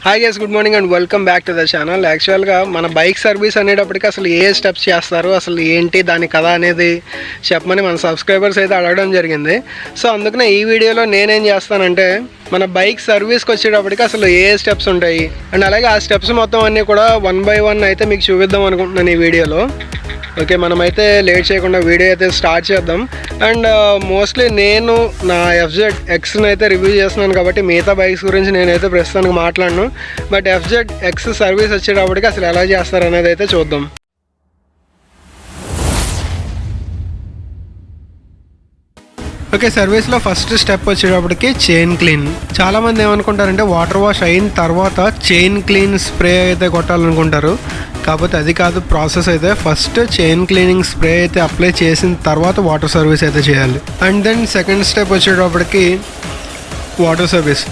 Hi guys, good morning and welcome back to the channel. యాక్చువల్గా మన bike service అనేటప్పటికి అసలు ఏ స్టెప్స్ చేస్తారు, అసలు ఏంటి దాని కథ అనేది చెప్పమని మన సబ్స్క్రైబర్స్ అయితే అడగడం జరిగింది. సో అందుకనే ఈ వీడియోలో నేనేం చేస్తానంటే మన బైక్ సర్వీస్కి వచ్చేటప్పటికి అసలు ఏ స్టెప్స్ ఉంటాయి అండ్ అలాగే ఆ స్టెప్స్ మొత్తం అన్నీ కూడా 1 by 1 అయితే మీకు చూపిద్దాం అనుకుంటున్నాను ఈ వీడియోలో. ఓకే, మనమైతే లేట్ చేయకుండా వీడియో అయితే స్టార్ట్ చేద్దాం. అండ్ మోస్ట్లీ నేను నా FZ Xని అయితే రివ్యూ చేస్తున్నాను కాబట్టి మిగతా బైక్స్ గురించి నేనైతే ప్రస్తుతానికి మాట్లాడను. బట్ FZ X సర్వీస్ వచ్చేటప్పటికి అసలు ఎలా చేస్తారు అనేది అయితే చూద్దాం. ఓకే, సర్వీస్లో ఫస్ట్ స్టెప్ వచ్చేటప్పటికి చైన్ క్లీన్. చాలామంది ఏమనుకుంటారంటే వాటర్ వాష్ అయిన తర్వాత చైన్ క్లీన్ స్ప్రే అయితే కొట్టాలనుకుంటారు. కాకపోతే అది కాదు ప్రాసెస్. అయితే ఫస్ట్ చైన్ క్లీనింగ్ స్ప్రే అయితే అప్లై చేసిన తర్వాత వాటర్ సర్వీస్ అయితే చేయాలి. అండ్ దెన్ సెకండ్ స్టెప్ వచ్చేటప్పటికి వాటర్ సర్వీస్.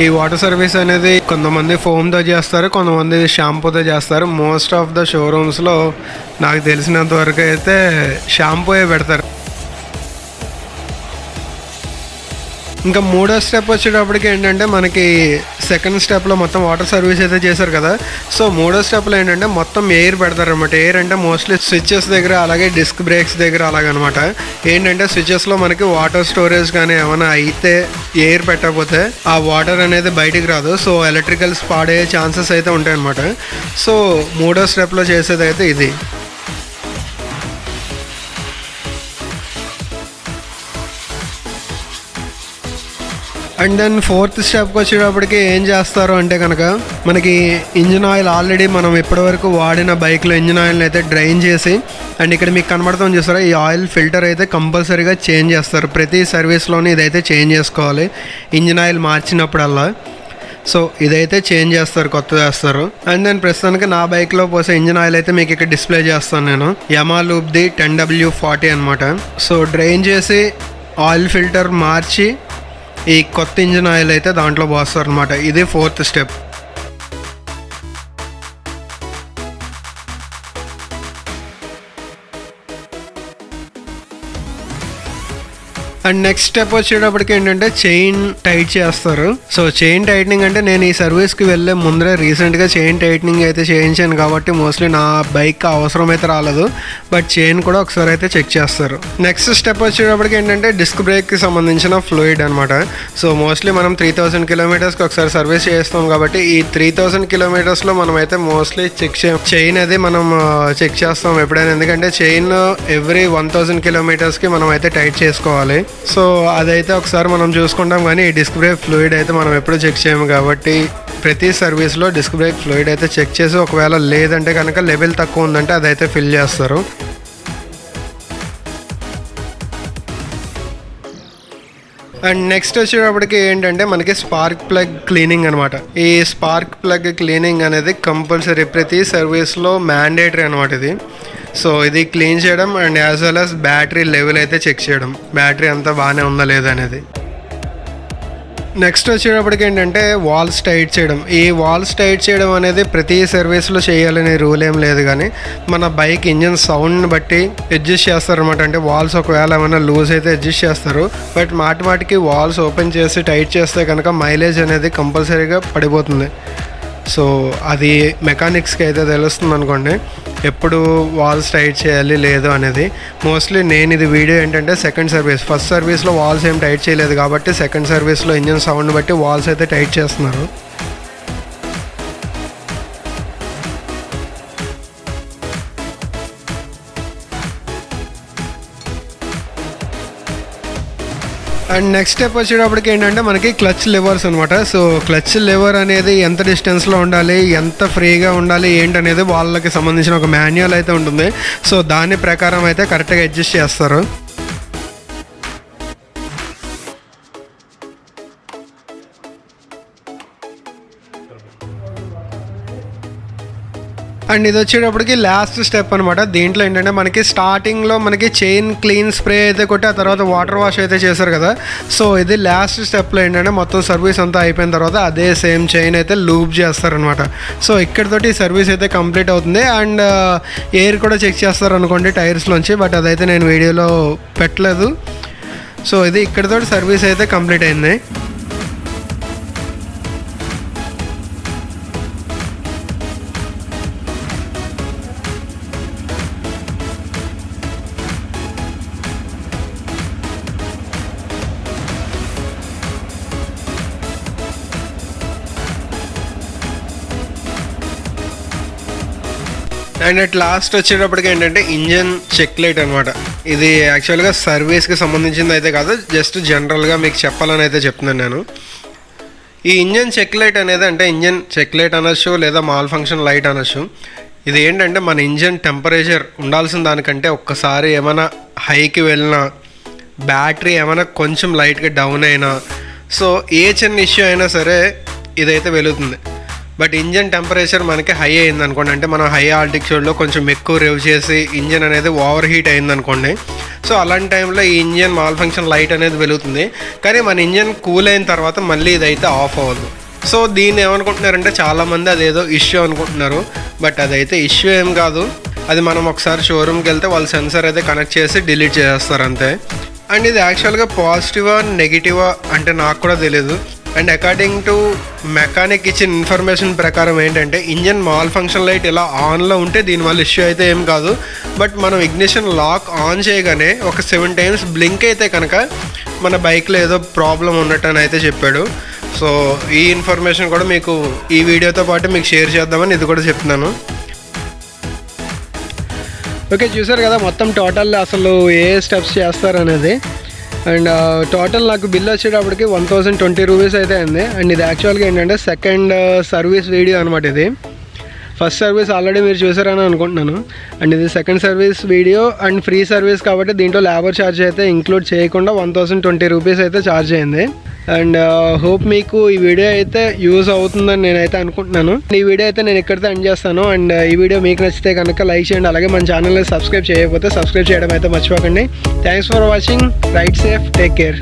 ఈ వాటర్ సర్వీస్ అనేది కొంతమంది ఫోమ్తో చేస్తారు, కొంతమంది షాంపూతో చేస్తారు. మోస్ట్ ఆఫ్ ద షోరూమ్స్లో నాకు తెలిసినంత వరకు అయితే షాంపూయే పెడతారు. ఇంకా మూడో స్టెప్ వచ్చేటప్పటికి ఏంటంటే మనకి సెకండ్ స్టెప్లో మొత్తం వాటర్ సర్వీస్ అయితే చేశారు కదా. సో మూడో స్టెప్లో ఏంటంటే మొత్తం ఎయిర్ పెడతారు అనమాట. ఎయిర్ అంటే మోస్ట్లీ స్విచెస్ దగ్గర అలాగే డిస్క్ బ్రేక్స్ దగ్గర అలాగనమాట. ఏంటంటే స్విచెస్లో మనకి వాటర్ స్టోరేజ్ కానీ ఏమైనా అయితే ఎయిర్ పెట్టకపోతే ఆ వాటర్ అనేది బయటికి రాదు. సో ఎలక్ట్రికల్స్ పాడే ఛాన్సెస్ అయితే ఉంటాయి అనమాట. సో మూడో స్టెప్లో చేసేది అయితే ఇది. అండ్ దెన్ ఫోర్త్ స్టెప్కి వచ్చేటప్పటికి ఏం చేస్తారు అంటే కనుక మనకి ఇంజిన్ ఆయిల్ ఆల్రెడీ మనం ఇప్పటివరకు వాడిన బైక్లో ఇంజిన్ ఆయిల్ని అయితే డ్రైన్ చేసి అండ్ ఇక్కడ మీకు కనబడుతుంది చూస్తారా, ఈ ఆయిల్ ఫిల్టర్ అయితే కంపల్సరీగా చేంజ్ చేస్తారు. ప్రతి సర్వీస్లోని ఇదైతే చేంజ్ చేసుకోవాలి ఇంజిన్ ఆయిల్ మార్చినప్పుడల్లా. సో ఇదైతే చేంజ్ చేస్తారు, కొత్తది వేస్తారు. అండ్ దెన్ ప్రస్తుతానికి నా బైక్లో పోసే ఇంజిన్ ఆయిల్ అయితే మీకు ఇక్కడ డిస్ప్లే చేస్తాను నేను. యమా లూప్ది 10W40 అనమాట. సో డ్రైన్ చేసి ఆయిల్ ఫిల్టర్ మార్చి ఈ కొత్త ఇంజిన్ ఆయిల్ అయితే దాంట్లో పోస్తారు అనమాట. ఇది fourth step. And next step వచ్చేటప్పటికి ఏంటంటే చైన్ టైట్ చేస్తారు. సో చైన్ టైట్నింగ్ అంటే నేను ఈ సర్వీస్కి వెళ్ళే ముందరే రీసెంట్గా చైన్ టైట్నింగ్ అయితే చేయించాను కాబట్టి మోస్ట్లీ నా బైక్ అవసరం అయితే రాలేదు. బట్ చైన్ కూడా ఒకసారి అయితే చెక్ చేస్తారు. నెక్స్ట్ స్టెప్ వచ్చేటప్పటికి ఏంటంటే డిస్క్ బ్రేక్కి సంబంధించిన ఫ్లూయిడ్ అనమాట. సో మోస్ట్లీ మనం 3000 కిలోమీటర్స్కి ఒకసారి సర్వీస్ చేస్తాం కాబట్టి ఈ 3000 కిలోమీటర్స్లో మనం అయితే మోస్ట్లీ చైన్ అది మనం చెక్ చేస్తాం ఎప్పుడైనా. ఎందుకంటే చైన్ ఎవ్రీ 1000 కిలోమీటర్స్కి మనం అయితే టైట్ చేసుకోవాలి. సో అదైతే ఒకసారి మనం చూసుకుంటాం, కానీ ఈ డిస్క్ బ్రేక్ ఫ్లూయిడ్ అయితే మనం ఎప్పుడు చెక్ చేయము కాబట్టి ప్రతి సర్వీస్లో డిస్క్ బ్రేక్ ఫ్లూయిడ్ అయితే చెక్ చేసి ఒకవేళ లేదంటే కనుక లెవెల్ తక్కువ ఉందంటే అదైతే ఫిల్ చేస్తారు. అండ్ నెక్స్ట్ వచ్చేటప్పటికి ఏంటంటే మనకి స్పార్క్ ప్లగ్ క్లీనింగ్ అనమాట. ఈ స్పార్క్ ప్లగ్ క్లీనింగ్ అనేది కంపల్సరీ ప్రతి సర్వీస్లో మ్యాండేటరీ అనమాట ఇది. సో ఇది క్లీన్ చేయడం and as well as battery level అయితే చెక్ చేయడం, బ్యాటరీ అంతా బాగానే ఉందా లేదా అనేది. నెక్స్ట్ వచ్చేటప్పటికి ఏంటంటే వాల్స్ టైట్ చేయడం. ఈ వాల్స్ టైట్ చేయడం అనేది ప్రతి సర్వీస్లో చేయాలనే రూల్ ఏం లేదు, కానీ మన బైక్ ఇంజిన్ సౌండ్ని బట్టి అడ్జస్ట్ చేస్తారనమాట. అంటే వాల్స్ ఒకవేళ ఏమైనా లూజ్ అయితే అడ్జస్ట్ చేస్తారు. బట్ మాటికి వాల్స్ ఓపెన్ చేసి టైట్ చేస్తే కనుక మైలేజ్ అనేది కంపల్సరీగా పడిపోతుంది. సో అది మెకానిక్స్కి అయితే తెలుస్తుంది అనుకోండి ఎప్పుడు వాల్స్ టైట్ చేయాలి లేదు అనేది. మోస్ట్లీ నేను ఇది వీడియో ఏంటంటే సెకండ్ సర్వీస్, ఫస్ట్ సర్వీస్లో వాల్స్ ఏం టైట్ చేయలేదు కాబట్టి సెకండ్ సర్వీస్లో ఇంజిన్ సౌండ్ బట్టి వాల్స్ అయితే టైట్ చేస్తున్నారు. అండ్ నెక్స్ట్ స్టెప్ వచ్చేటప్పటికి ఏంటంటే మనకి క్లచ్ లివర్స్ అనమాట. సో క్లచ్ లివర్ అనేది ఎంత డిస్టెన్స్లో ఉండాలి, ఎంత ఫ్రీగా ఉండాలి ఏంటనేది వాళ్ళకి సంబంధించిన ఒక మాన్యువల్ అయితే ఉంటుంది. సో దాని ప్రకారం అయితే కరెక్ట్గా అడ్జస్ట్ చేస్తారు. అండ్ ఇది వచ్చేటప్పటికి లాస్ట్ స్టెప్ అనమాట. దీంట్లో ఏంటంటే మనకి స్టార్టింగ్లో మనకి చైన్ క్లీన్ స్ప్రే అయితే కొట్టి ఆ తర్వాత వాటర్ వాష్ అయితే చేశారు కదా. సో ఇది లాస్ట్ స్టెప్లో ఏంటంటే మొత్తం సర్వీస్ అంతా అయిపోయిన తర్వాత అదే సేమ్ చైన్ అయితే లూప్ చేస్తారనమాట. సో ఇక్కడితోటి సర్వీస్ అయితే కంప్లీట్ అవుతుంది. అండ్ ఎయిర్ కూడా చెక్ చేస్తారు అనుకోండి టైర్స్లోంచి, బట్ అదైతే నేను వీడియోలో పెట్టలేదు. సో ఇది ఇక్కడితోటి సర్వీస్ అయితే కంప్లీట్ అయింది. అండ్ అట్ లాస్ట్ వచ్చేటప్పటికి ఏంటంటే ఇంజన్ చెక్ లైట్ అనమాట. ఇది యాక్చువల్గా సర్వీస్కి సంబంధించింది అయితే కాదు, జస్ట్ జనరల్గా మీకు చెప్పాలని అయితే చెప్తున్నాను నేను. ఈ ఇంజన్ చెక్ లైట్ అనేది అంటే ఇంజన్ చెక్ లైట్ అనొచ్చు లేదా మాల్ ఫంక్షన్ లైట్ అనొచ్చు. ఇది ఏంటంటే మన ఇంజన్ టెంపరేచర్ ఉండాల్సిన దానికంటే ఒక్కసారి ఏమైనా హైకి వెళ్ళినా, బ్యాటరీ ఏమైనా కొంచెం లైట్గా డౌన్ అయినా, సో ఏ చిన్న ఇష్యూ అయినా సరే ఇదైతే వెలుగుతుంది. బట్ ఇంజన్ టెంపరేచర్ మనకి హై అయింది అనుకోండి, అంటే మనం హై ఆల్టిట్యూడ్లో కొంచెం ఎక్కువ రేవ్ చేసి ఇంజన్ అనేది ఓవర్ హీట్ అయింది అనుకోండి, సో అలాంటి టైంలో ఈ ఇంజన్ మాల్ ఫంక్షన్ లైట్ అనేది వెలుగుతుంది. కానీ మన ఇంజన్ కూల్ అయిన తర్వాత మళ్ళీ ఇదైతే ఆఫ్ అవ్వదు. సో దీన్ని ఏమనుకుంటున్నారంటే చాలామంది అదేదో ఇష్యూ అనుకుంటున్నారు, బట్ అదైతే ఇష్యూ ఏం కాదు. అది మనం ఒకసారి షోరూమ్కి వెళ్తే వాళ్ళు సెన్సర్ అయితే కనెక్ట్ చేసి డిలీట్ చేస్తారు అంతే. అండ్ ఇది యాక్చువల్గా పాజిటివా నెగిటివా అంటే నాకు కూడా తెలియదు. అండ్ అకార్డింగ్ టు మెకానిక్ ఇచ్చిన ఇన్ఫర్మేషన్ ప్రకారం ఏంటంటే ఇంజన్ మాల్ ఫంక్షన్ లైట్ ఇలా ఆన్లో ఉంటే దీనివల్ల ఇష్యూ అయితే ఏం కాదు. బట్ మనం ఇగ్నిషన్ లాక్ ఆన్ చేయగానే ఒక 7 times బ్లింక్ అయితే కనుక మన బైక్లో ఏదో ప్రాబ్లం ఉన్నట్టు అయితే చెప్పాడు. సో ఈ ఇన్ఫర్మేషన్ కూడా మీకు ఈ వీడియోతో పాటు మీకు షేర్ చేద్దామని ఇది కూడా చెప్తున్నాను. ఓకే, చూసారు కదా మొత్తం టోటల్ అసలు ఏ స్టెప్స్ చేస్తారనేది. అండ్ టోటల్ నాకు బిల్ వచ్చేటప్పటికి 1020 రూపీస్ అయితే అయింది. అండ్ ఇది యాక్చువల్గా ఏంటంటే సెకండ్ సర్వీస్ వీడియో అనమాట. ఇది ఫస్ట్ సర్వీస్ ఆల్రెడీ మీరు చూసారని అనుకుంటున్నాను. అండ్ ఇది second service video and free service కాబట్టి దీంట్లో లేబర్ ఛార్జ్ అయితే ఇంక్లూడ్ చేయకుండా 1020 రూపీస్ అయితే ఛార్జ్ అయింది. అండ్ హోప్ మీకు ఈ వీడియో అయితే యూజ్ అవుతుందని నేనైతే అనుకుంటున్నాను. ఈ వీడియో అయితే నేను ఇక్కడితో ఎండ్ చేస్తాను. అండ్ ఈ వీడియో మీకు నచ్చితే కనుక లైక్ చేయండి, అలాగే మన ఛానల్ని సబ్స్క్రైబ్ చేయకపోతే సబ్స్క్రైబ్ చేయడం అయితే మర్చిపోకండి. Thanks for watching. Ride safe, take care.